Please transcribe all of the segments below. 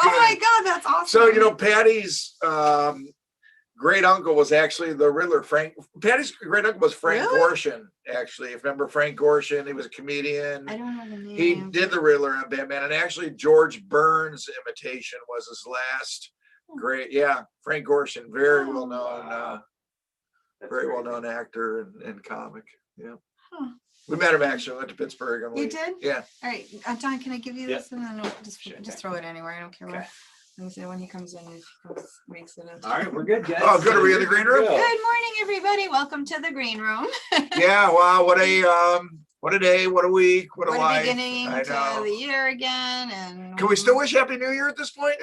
my God, that's awesome. So, Patty's great uncle was actually the Riddler. Patty's great uncle was Frank Gorshin, actually. If you remember Frank Gorshin, he was a comedian. I don't know the name. He did the Riddler on Batman, and actually George Burns' imitation was his last great. Yeah, Frank Gorshin, very well known, actor and comic. Yeah. Huh. We met him actually. Went to Pittsburgh. You did? Yeah. All right, John, can I give you this? And then just throw it anywhere. I don't care where. Let me see when he comes in. If he makes it in. All right, we're good, guys. Oh, good. Are we in the green room? Good morning, everybody. Welcome to the green room. Yeah. Wow. What a day. What a week. What a life. Beginning to the year again. And can we still wish Happy New Year at this point?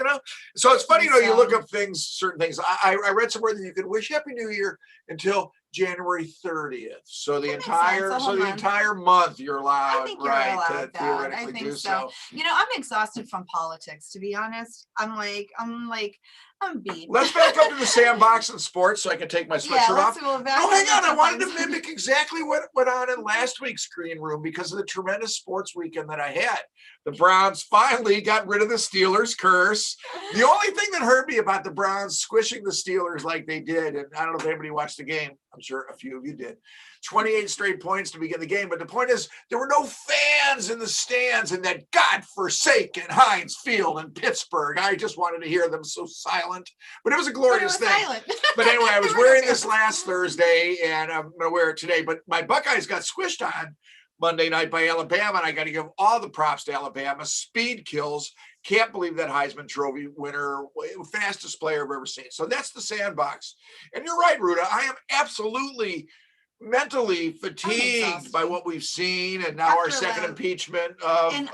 So it's funny. You look up certain things. I read somewhere that you could wish Happy New Year until January 30th. So the entire month you're allowed, to theoretically do so. I'm exhausted from politics, to be honest. I'm beat. Let's back up to the Sandbox and sports so I can take my sweatshirt off. Hang on. I wanted to mimic exactly what went on in last week's green room because of the tremendous sports weekend that I had. The Browns finally got rid of the Steelers curse. The only thing that hurt me about the Browns squishing the Steelers like they did, and I don't know if anybody watched the game. I'm sure a few of you did. 28 straight points to begin the game. But the point is, there were no fans in the stands in that godforsaken Heinz Field in Pittsburgh. I just wanted to hear them so silent. But it was a glorious thing. But anyway, I was wearing this last Thursday, and I'm going to wear it today. But my Buckeyes got squished on Monday night by Alabama, and I got to give all the props to Alabama. Speed kills. Can't believe that Heisman Trophy winner, fastest player I've ever seen. So that's the Sandbox. And you're right, Ruta. I am absolutely mentally fatigued by what we've seen, and now our second impeachment of and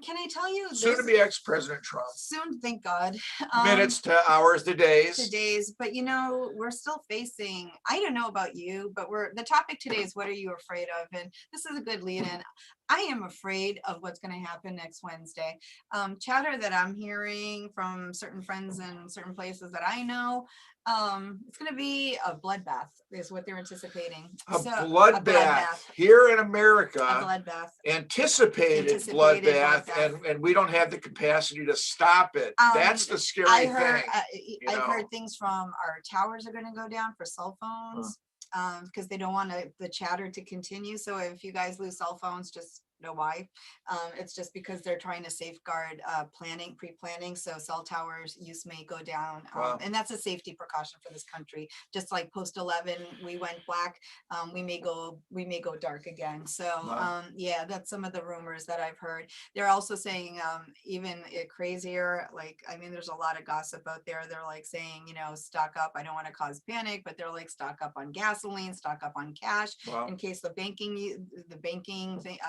can I tell you, soon to be ex-President Trump. Soon, thank God. Minutes to hours to days. But we're still facing. I don't know about you, but the topic today is what are you afraid of? And this is a good lead-in. I am afraid of what's going to happen next Wednesday. Chatter that I'm hearing from certain friends in certain places that I know, it's going to be a bloodbath is what they're anticipating. A bloodbath here in America. A bloodbath. Anticipated bloodbath. And we don't have the capacity to stop it. That's the scary thing. I've heard things from our towers are going to go down for cell phones. Because they don't want the chatter to continue. So if you guys lose cell phones, just know why. It's just because they're trying to safeguard pre-planning. So cell towers use may go down. And that's a safety precaution for this country. Just like post 11, we went black. We may go dark again. So that's some of the rumors that I've heard. They're also saying even crazier, there's a lot of gossip out there. They're saying, stock up. I don't want to cause panic, but they're stock up on gasoline, stock up on cash in case the banking thing,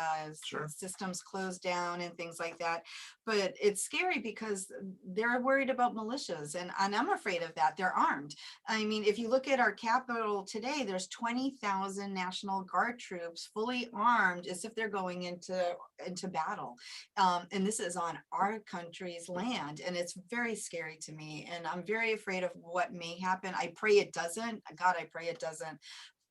systems close down and things like that. But it's scary because they're worried about militias, and I'm afraid of that. They're armed. I mean, if you look at our Capitol today, there's 20,000 National Guard troops fully armed as if they're going into battle. And this is on our country's land, and it's very scary to me. And I'm very afraid of what may happen. I pray it doesn't. God, I pray it doesn't.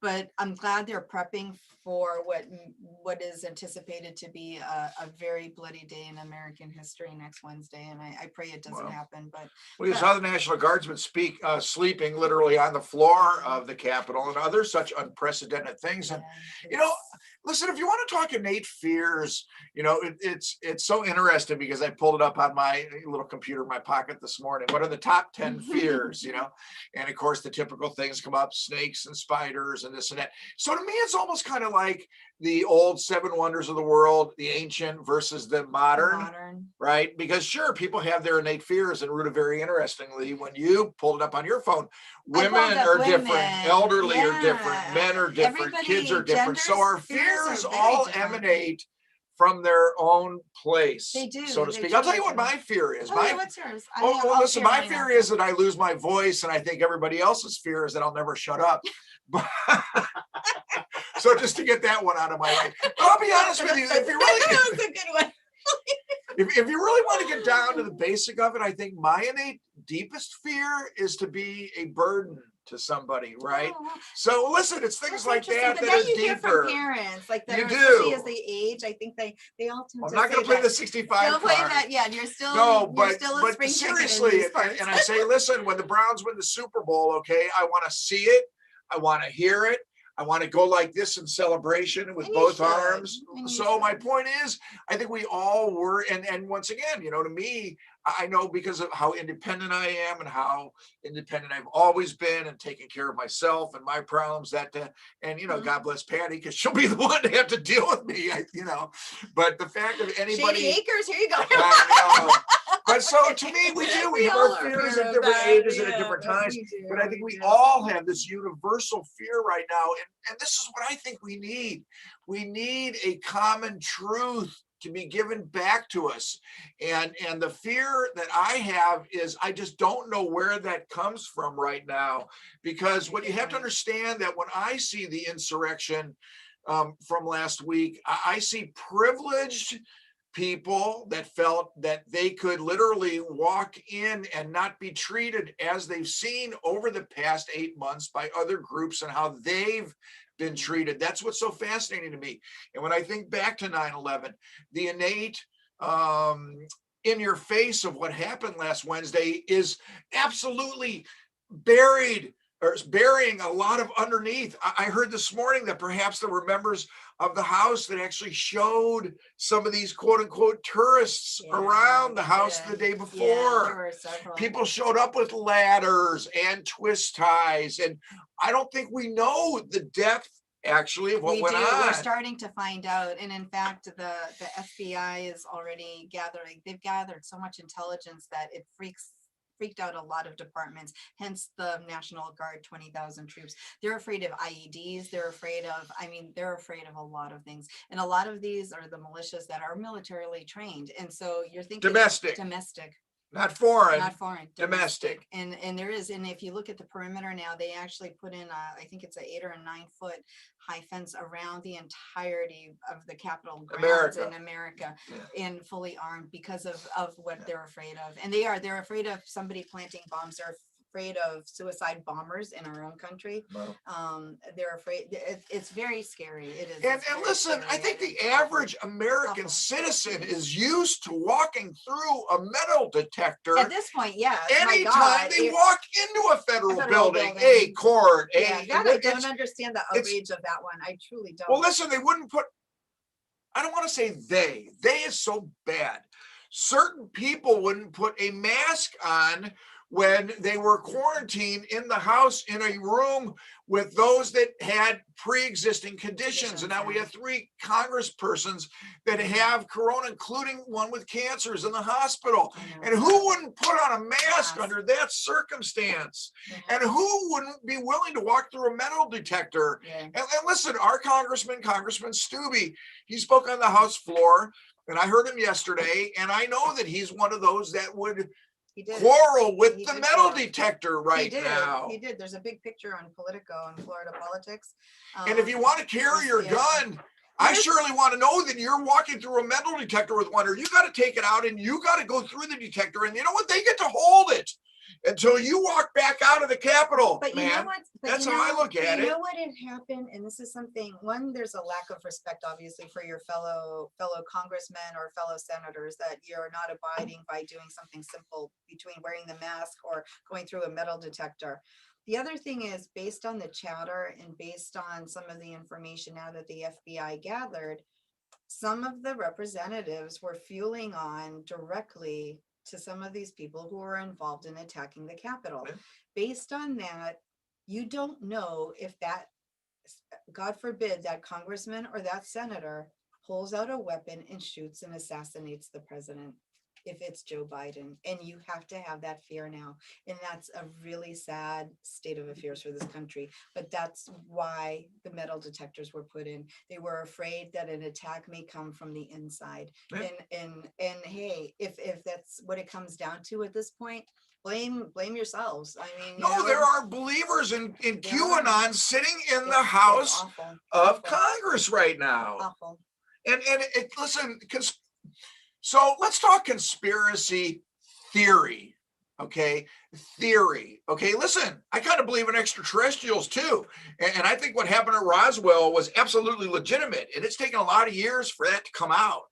But I'm glad they're prepping for what is anticipated to be a very bloody day in American history next Wednesday, and I pray it doesn't happen. But you saw the National Guardsmen sleeping literally on the floor of the Capitol and other such unprecedented things. And listen, if you want to talk innate fears, it's so interesting because I pulled it up on my little computer in my pocket this morning. What are the top 10 fears? And of course the typical things come up: snakes and spiders and this and that. So to me, it's almost kind of like the old 7 wonders of the world, the ancient versus the modern, right? Because sure, people have their innate fears, and Ruta, very interestingly, when you pulled it up on your phone, women are different, elderly are different, men are different, kids are different. So our fears all emanate from their own place, they do, so to speak. I'll tell you what my fear is. What's yours? Listen, my fear is that I lose my voice, and I think everybody else's fear is that I'll never shut up. So just to get that one out of my way, I'll be honest with you. If you really, that's a good one. if you really want to get down to the basic of it, I think my innate deepest fear is to be a burden to somebody, right? Oh, So listen, it's things that's like interesting. that But that then is you hear from deeper. parents like that, You are, especially do. as they age. I think they all tend I'm to not going say to play that. the 65 Don't play card. that. Yeah, you're No, still a but spring chicken in seriously, these parts. and I say, listen, when the Browns win the Super Bowl, okay, I want to see it, I want to hear it, I want to go like this in celebration with And you both should. arms. And you So my should. point is, I think we all were, and once again, you know, to me, I know because of how independent I am and how independent I've always been and taking care of myself and my problems that, and, you know, God bless Patty, because she'll be the one to have to deal with me, you know, but the fact of anybody. Shady Acres, here you go. I know. But so to me, we do. We have all our are fears fear at of different that. ages and Yeah, at different times. we do, But I think we do. all have this universal fear right now. And this is what I think we need. We need a common truth to be given back to us. And the fear that I have is I just don't know where that comes from right now. Because what you have to understand that when I see the insurrection from last week, I see privileged people that felt that they could literally walk in and not be treated as they've seen over the past 8 months by other groups and how they've been treated. That's what's so fascinating to me. And when I think back to 9/11, the innate in your face of what happened last Wednesday is absolutely buried or burying a lot of underneath. I heard this morning that perhaps there were members of the House that actually showed some of these quote unquote tourists around the House the day before. Yeah, there were several. People showed up with ladders and twist ties. And I don't think we know the depth actually of what went on. We're starting to find out. And in fact, the FBI is already gathering, they've gathered so much intelligence that it freaked out a lot of departments, hence the National Guard, 20,000 troops. They're afraid of IEDs. They're afraid of a lot of things. And a lot of these are the militias that are militarily trained. And so you're thinking domestic. Not foreign, domestic. And there is, and if you look at the perimeter now, they actually put in I think it's an 8 or a 9 foot high fence around the entirety of the Capitol grounds in America, and fully armed because of what they're afraid of. And they're afraid of somebody planting bombs. They're afraid of suicide bombers in our own country. They're afraid. It's very scary. It is. And listen, I think the average American citizen is used to walking through a metal detector. At this point, yeah. Anytime they walk into a federal building, a court, I don't understand the outrage of that one. I truly don't. Well, listen, they wouldn't put, I don't want to say they is so bad. Certain people wouldn't put a mask on when they were quarantined in the house in a room with those that had pre-existing conditions. And now we have 3 congresspersons that have corona, including one with cancers in the hospital. And who wouldn't put on a mask under that circumstance? And who wouldn't be willing to walk through a metal detector? And listen, our Congressman Stubbe, he spoke on the House floor, and I heard him yesterday, and I know that he's one of those that would quarrel with the metal detector right now. He did. There's a big picture on Politico and Florida politics. And if you want to carry your gun, I surely want to know that you're walking through a metal detector with one, or you got to take it out and you got to go through the detector. And you know what? They get to hold it until you walk back out of the Capitol. But man, you know what? That's how I look at it. You know what had happened, and this is something. One, there's a lack of respect, obviously, for your fellow congressmen or fellow senators, that you're not abiding by doing something simple between wearing the mask or going through a metal detector. The other thing is, based on the chatter and based on some of the information now that the FBI gathered, some of the representatives were fueling on directly to some of these people who were involved in attacking the Capitol. Based on that, you don't know if that, God forbid, that congressman or that senator pulls out a weapon and shoots and assassinates the president, if it's Joe Biden. And you have to have that fear now. And that's a really sad state of affairs for this country. But that's why the metal detectors were put in. They were afraid that an attack may come from the inside. And hey, if that's what it comes down to at this point, blame yourselves. I mean, there are believers in QAnon sitting in the House of Congress right now. Awful. And listen, because so let's talk conspiracy theory. okay, theory. Okay, listen, I kind of believe in extraterrestrials too. And I think what happened at Roswell was absolutely legitimate. And it's taken a lot of years for that to come out.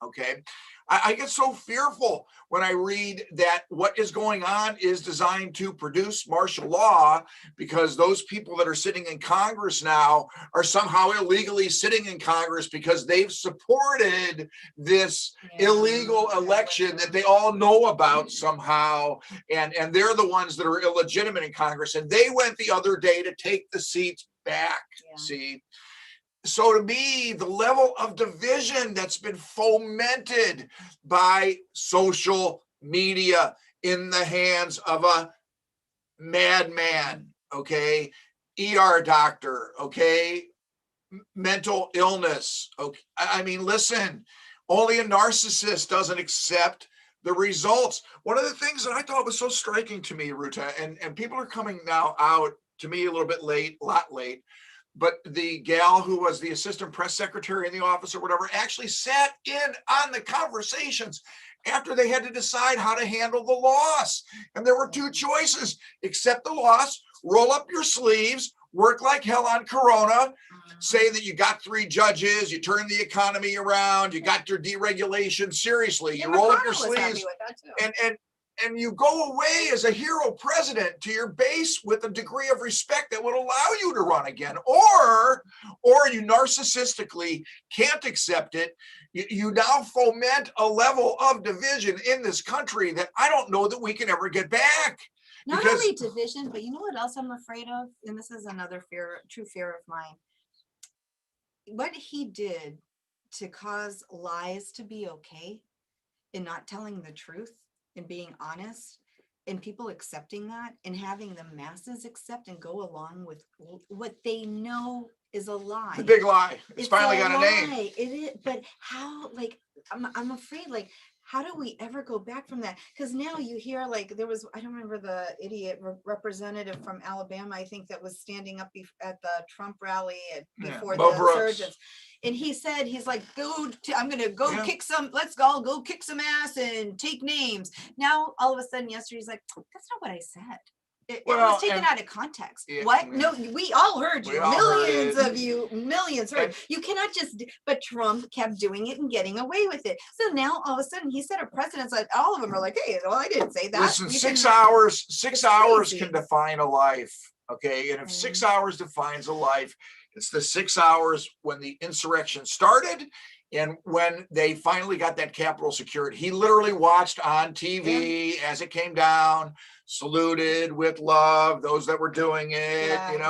Okay. I get so fearful when I read that what is going on is designed to produce martial law, because those people that are sitting in Congress now are somehow illegally sitting in Congress because they've supported this illegal election that they all know about somehow. And they're the ones that are illegitimate in Congress. And they went the other day to take the seats back. See? So to me, the level of division that's been fomented by social media in the hands of a madman, okay, ER doctor, okay, mental illness. Okay, I mean, listen, only a narcissist doesn't accept the results. One of the things that I thought was so striking to me, Ruta, and people are coming now out to me a little bit late, a lot late, but the gal who was the assistant press secretary in the office or whatever actually sat in on the conversations after they had to decide how to handle the loss. And there were two choices: accept the loss, roll up your sleeves, work like hell on Corona, say that you got 3 judges, you turned the economy around, you got your deregulation. Seriously, you roll up your sleeves and you go away as a hero president to your base with a degree of respect that would allow you to run again. Or you narcissistically can't accept it. You now foment a level of division in this country that I don't know that we can ever get back. Not only division, but you know what else I'm afraid of? And this is another fear, true fear of mine. What he did to cause lies to be okay and not telling the truth and being honest, and people accepting that and having the masses accept and go along with what they know is a lie. The big lie. It's finally got a name. It is, but how, like, I'm afraid, like, how do we ever go back from that? Because now you hear, like, there was, I don't remember the idiot representative from Alabama, I think, that was standing up at the Trump rally before the insurgents. And he said, he's like, I'm going to go kick some, let's go kick some ass and take names. Now, all of a sudden, yesterday, he's like, that's not what I said. It was taken out of context. What? No, we all heard you. Millions of you, millions heard. You cannot just, but Trump kept doing it and getting away with it. So now all of a sudden he set a precedent that all of them are like, hey, well, I didn't say that. Listen, 6 hours can define a life. Okay. And if 6 hours defines a life, it's the 6 hours when the insurrection started and when they finally got that Capitol secured. He literally watched on TV as it came down, saluted with love those that were doing it, and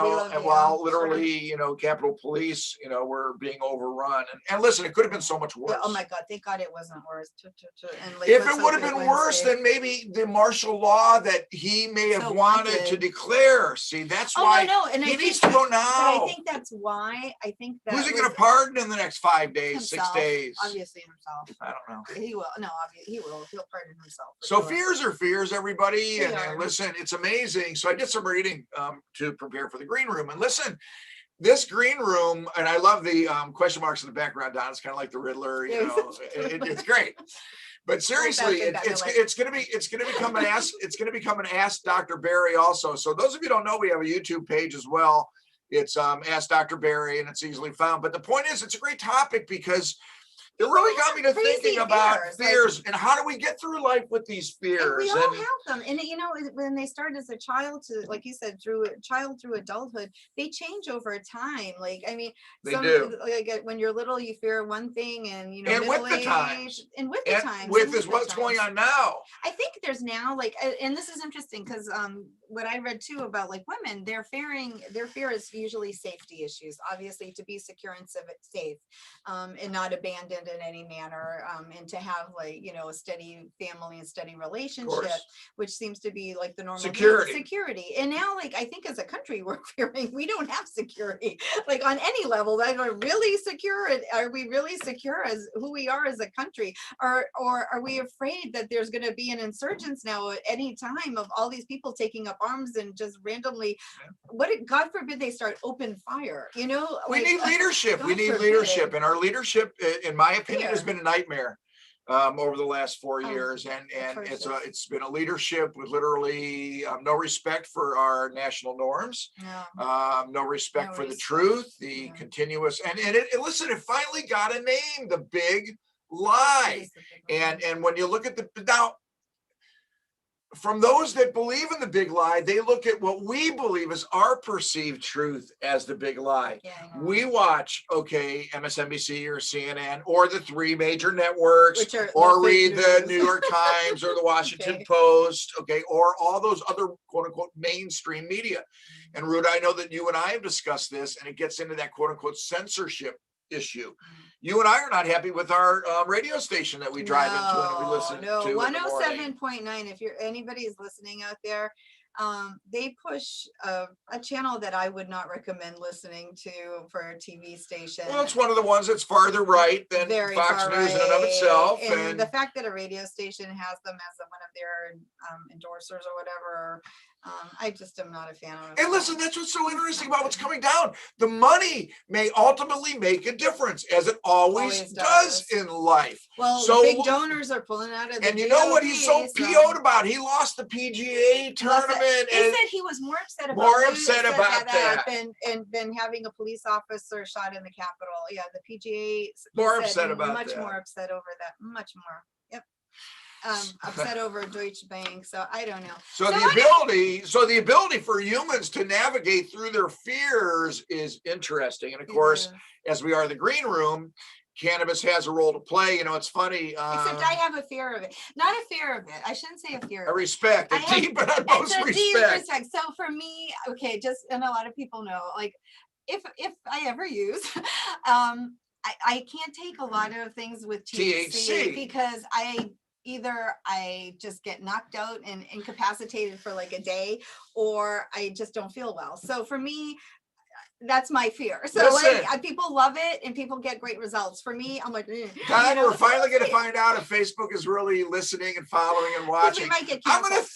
while literally, Capitol Police, were being overrun. And listen, it could have been so much worse. Oh my God, thank God it wasn't worse. And like, if it would have been worse, then maybe the martial law that he may have wanted to declare. See, that's why he needs to go now. But I think that's why. I think that who's he going to pardon in the next 5 days, himself, 6 days? Obviously himself. I don't know. He will. No, obviously he will. He'll pardon himself. So fears are fears, everybody. And listen, it's amazing. So I did some reading to prepare for the green room. And listen, this green room, and I love the question marks in the background, Don. It's kind of like the Riddler. It's great. But seriously, it's going to become an Ask Dr. Barry also. So those of you who don't know, we have a YouTube page as well. It's Ask Dr. Barry, and it's easily found. But the point is, it's a great topic because it really got me to thinking about fears and how do we get through life with these fears? And we all have them. And when they start as a child to, like you said, through adulthood, they change over time. Like, I mean, they do. Like when you're little, you fear one thing, and and with the times, with what's going on now. I think there's now, like, and this is interesting because what I read too about, like, women, their fear is usually safety issues, obviously, to be secure and safe, and not abandoned in any manner, and to have, like, a steady family and steady relationship, which seems to be like the normal security. And now, like, I think as a country, we're fearing we don't have security, like, on any level. That are really secure. Are we really secure as who we are as a country, or are we afraid that there's going to be an insurgence now at any time of all these people taking up arms and just randomly, God forbid they start open fire? We need leadership. We need leadership, and our leadership, in my opinion, has been a nightmare. over the last 4 years, and it's been a leadership with literally no respect for our national norms, no respect for the truth, the continuous, and listen, it finally got a name, the big lie. And when you look at now, from those that believe in the big lie, they look at what we believe is our perceived truth as the big lie. We watch, MSNBC or CNN or the three major networks, or read the New York Times or the Washington Post, or all those other quote unquote mainstream media. And Ruth, I know that you and I have discussed this, and it gets into that quote unquote censorship issue. You and I are not happy with our radio station that we drive into and we listen to. 107.9. If anybody's listening out there, they push a channel that I would not recommend listening to for a TV station. Well, it's one of the ones that's farther right than Fox News in and of itself. And the fact that a radio station has them as one of their endorsers or whatever, I just am not a fan of it. And listen, that's what's so interesting about what's coming down. The money may ultimately make a difference, as it always does in life. Well, so big donors are pulling out of the And you know what he's so PO'd about? He lost the PGA tournament. He said he was more upset about that than having a police officer shot in the Capitol. Yeah, the PGA more upset about much more upset over that. Much more. Yep. Upset over Deutsche Bank, so I don't know. So the ability for humans to navigate through their fears is interesting. And of course, as we are the green room, cannabis has a role to play. You know, it's funny. Except I have a fear of it. Not a fear of it. I shouldn't say a fear of it. A respect. A deep and utmost respect. So for me, and a lot of people know, like, if I ever use, I can't take a lot of things with THC because I just get knocked out and incapacitated for like a day, or I just don't feel well. So for me, that's my fear. So people love it and people get great results. For me, I'm like, God, we're finally going to find out if Facebook is really listening and following and watching. I'm going to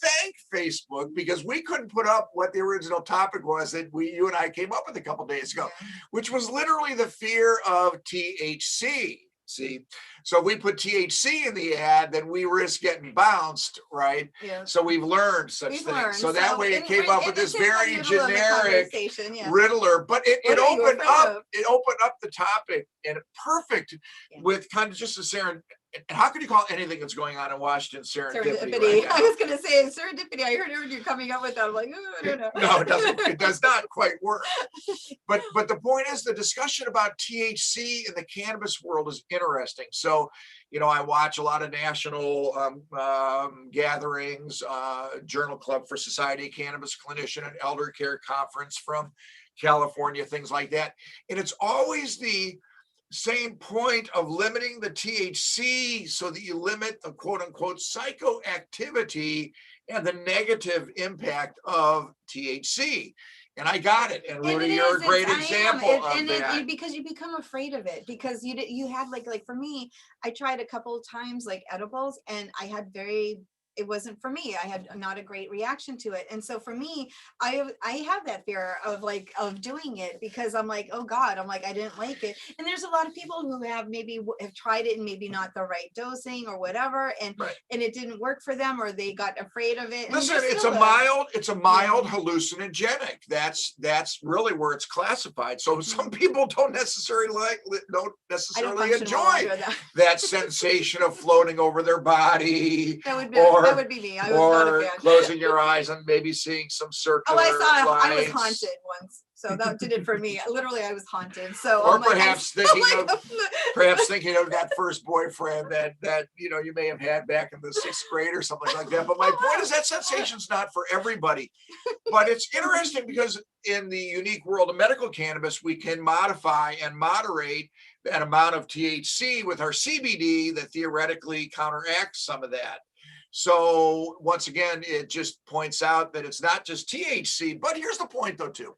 thank Facebook, because we couldn't put up what the original topic was that you and I came up with a couple days ago, which was literally the fear of THC. See, so if we put THC in the ad, then we risk getting bounced, right? Yeah. So we've learned such things. So that way it came up with this very generic riddler, but it opened up the topic, and perfect with kind of just a serendipity. And how can you call anything that's going on in Washington serendipity? Right now? I was going to say serendipity. I heard you coming up with that. I'm like, I don't know. No, it doesn't. It does not quite work. But the point is, the discussion about THC in the cannabis world is interesting. So, I watch a lot of national gatherings, Journal Club for Society of Cannabis Clinician, an elder care conference from California, things like that. And it's always the same point of limiting the THC so that you limit the quote unquote psychoactivity and the negative impact of THC. And I got it. And Rudy, you're a great example of that. Because you become afraid of it, because you had like for me, I tried a couple of times like edibles, and I had it wasn't for me. I had not a great reaction to it. And so for me, I have that fear of doing it, because I'm like, oh God, I didn't like it. And there's a lot of people who have tried it and maybe not the right dosing or whatever. And it didn't work for them, or they got afraid of it. Listen, it's a mild hallucinogenic. That's really where it's classified. So some people don't necessarily enjoy that sensation of floating over their body. That would be me. I was not a fan. Closing your eyes and maybe seeing some circular lines. I was haunted once, so that did it for me. Literally, I was haunted. So, or perhaps thinking of that first boyfriend that you may have had back in the 6th grade or something like that. But my point is that sensation's not for everybody. But it's interesting because in the unique world of medical cannabis, we can modify and moderate that amount of THC with our CBD that theoretically counteracts some of that. So once again, it just points out that it's not just THC, but here's the point though, too.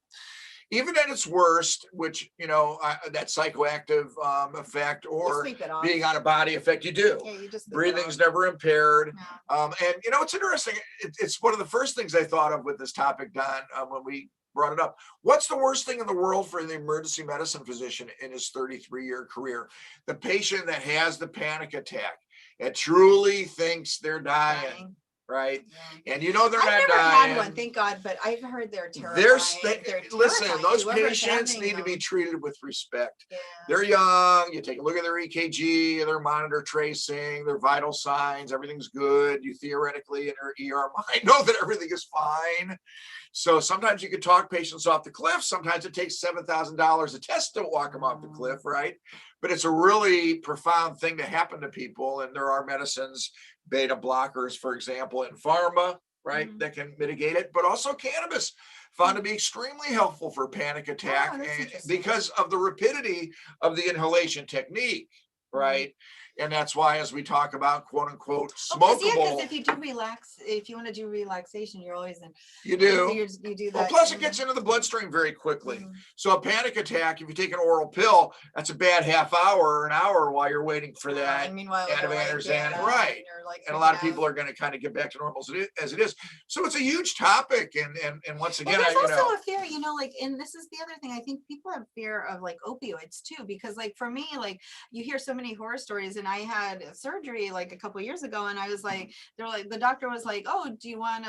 Even at its worst, which, that psychoactive effect or being out of body effect, you do. Yeah, breathing's never impaired. No. And, it's interesting. It's one of the first things I thought of with this topic, Don, when we brought it up. What's the worst thing in the world for the emergency medicine physician in his 33-year career? The patient that has the panic attack and truly thinks they're dying. Right. Yeah. And you know, they're I've not never dying. had one, thank God, but I've heard they're terrifying. Listen, those patients need to be treated with respect. Yeah. They're young. You take a look at their EKG, their monitor tracing, their vital signs, everything's good. You theoretically in your ER mind know that everything is fine. So sometimes you can talk patients off the cliff. Sometimes it takes $7,000 a test to walk them off the cliff, right? But it's a really profound thing to happen to people. And there are medicines, beta blockers, for example, in pharma, right, that can mitigate it. But also cannabis found to be extremely helpful for panic attack because of the rapidity of the inhalation technique, right? And that's why, as we talk about quote unquote smokable, because if you do if you want to do relaxation, you're always in. You do. You do that. Well, plus it gets into the bloodstream very quickly. So a panic attack, if you take an oral pill, that's a bad half hour or an hour while you're waiting for that. And meanwhile, right? And a lot of people are going to kind of get back to normal as it is. So it's a huge topic. And once again, there's also a fear, and this is the other thing. I think people have fear of like opioids too, because like for me, like you hear so many horror stories. And I had surgery like a couple of years ago, and I was like, the doctor was like, oh, do you want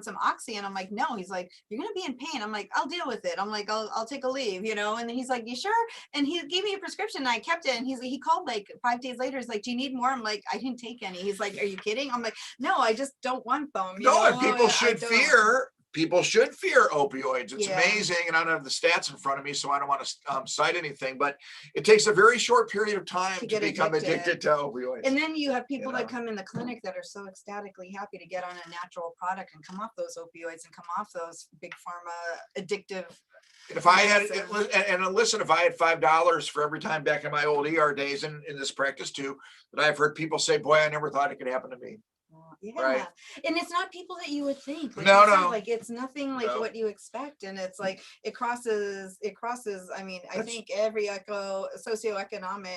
some oxy? And I'm like, no. He's like, you're gonna be in pain. I'm like, I'll deal with it. I'm like, I'll take a leave, and then he's like, you sure? And he gave me a prescription, and I kept it. And he called like 5 days later. He's like, do you need more? I'm like, I didn't take any. He's like, are you kidding? I'm like, no, I just don't want them. And people should fear opioids. It's amazing. And I don't have the stats in front of me, so I don't want to cite anything, but it takes a very short period of time to become addicted to opioids. And then you have people that come in the clinic that are so ecstatically happy to get on a natural product and come off those opioids and come off those big pharma addictive. If I had, and listen, if I had $5 for every time back in my old ER days in this practice too, that I've heard people say, boy, I never thought it could happen to me. Yeah, right. And it's not people that you would think. Like no, like it's nothing like what you expect, and it's like it crosses. I mean, I think every socioeconomic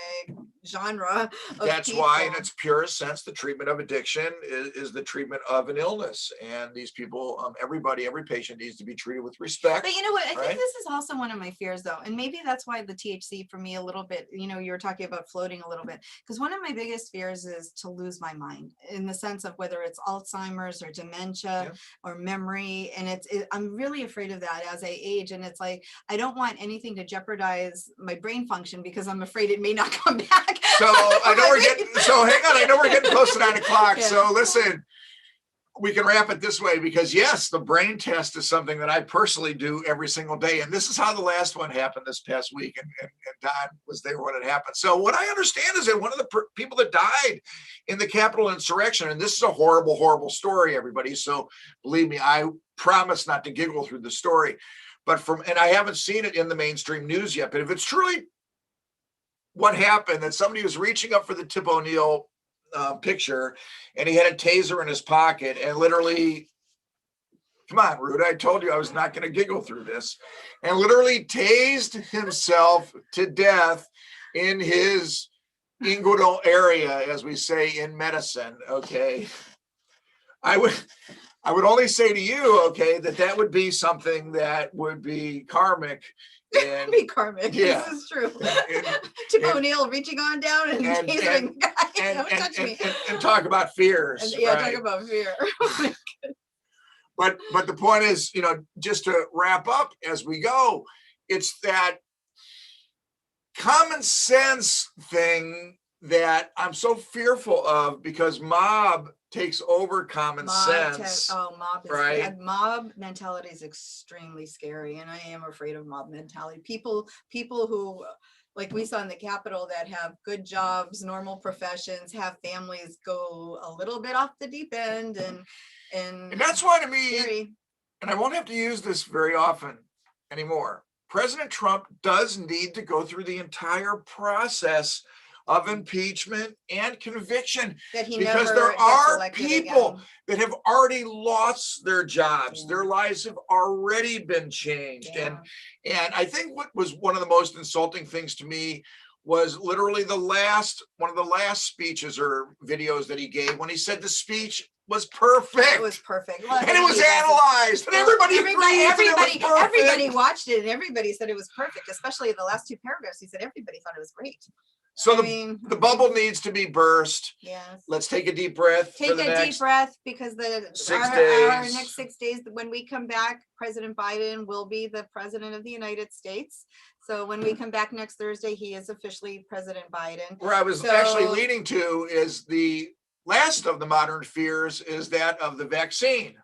genre. That's why, in its purest sense, the treatment of addiction is the treatment of an illness, and these people, every patient needs to be treated with respect. But you know what? I think this is also one of my fears, though, and maybe that's why the THC for me a little bit. You were talking about floating a little bit, because one of my biggest fears is to lose my mind, in the sense of whether it's Alzheimer's or dementia or memory. And I'm really afraid of that as I age. And it's like, I don't want anything to jeopardize my brain function because I'm afraid it may not come back. So I know we're getting close to 9 o'clock. Yeah. So listen, we can wrap it this way, because yes, the brain test is something that I personally do every single day. And this is how the last one happened this past week. And Don was there when it happened. So what I understand is that one of the people that died in the Capitol insurrection, and this is a horrible, horrible story, everybody. So believe me, I promise not to giggle through the story, and I haven't seen it in the mainstream news yet, but if it's truly what happened, that somebody was reaching up for the Tip O'Neill picture, and he had a taser in his pocket, and literally, come on, Rude, I told you I was not going to giggle through this, and literally tased himself to death in his inguinal area, as we say in medicine. Okay, I would only say to you, okay, that would be something that would be karmic. And be karmic. Yeah. This is true. Tip O'Neill reaching on down and tasering the guy. Don't touch me. And talk about fears. Talk about fear. Oh but the point is, just to wrap up as we go, it's that common sense thing that I'm so fearful of, because mob takes over common sense. Mob mentality is extremely scary, and I am afraid of mob mentality. People who, like we saw in the Capitol, that have good jobs, normal professions, have families, go a little bit off the deep end, and that's why, to me, and I won't have to use this very often anymore, President Trump does need to go through the entire process of impeachment and conviction, because there are people that have already lost their jobs. Their lives have already been changed. And I think what was one of the most insulting things to me was literally one of the last speeches or videos that he gave, when he said the speech was perfect. It was perfect. Well, and it was analyzed, and everybody watched it, and everybody said it was perfect, especially the last two paragraphs. He said everybody thought it was great. So the bubble needs to be burst. Yes. Let's take a deep breath. Take a deep breath, because our next 6 days, when we come back, President Biden will be the president of the United States. So when we come back next Thursday, he is officially President Biden. Where I was actually leading to is the last of the modern fears is that of the vaccine.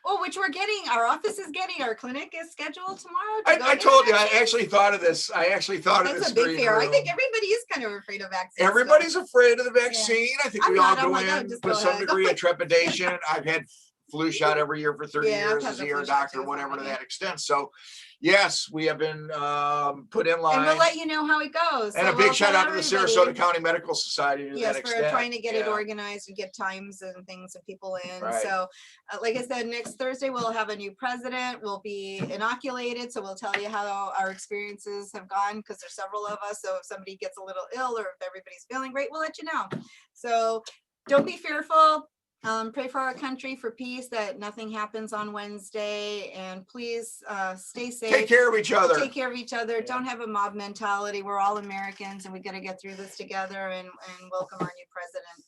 Oh, which we're getting. Our office is getting. Our clinic is scheduled tomorrow. I told you. I actually thought of this. That's a big fear. I think everybody is kind of afraid of vaccines. Everybody's afraid of the vaccine. Yeah. I think we all go in with some degree of trepidation. I've had flu shot every year for 30 years as a ER doctor, whatever to that extent. So yes, we have been put in line. And we'll let you know how it goes. And a big shout out to the Sarasota County Medical Society to that extent. Yes, we're trying to get it organized and get times and things and people in. Right. So like I said, next Thursday, we'll have a new president. We'll be inoculated. So we'll tell you how our experiences have gone, because there's several of us. So if somebody gets a little ill, or if everybody's feeling great, we'll let you know. So don't be fearful. Pray for our country, for peace, that nothing happens on Wednesday, and please stay safe. Take care of each other. Take care of each other. Yeah. Don't have a mob mentality. We're all Americans, and we got to get through this together, and welcome our new president.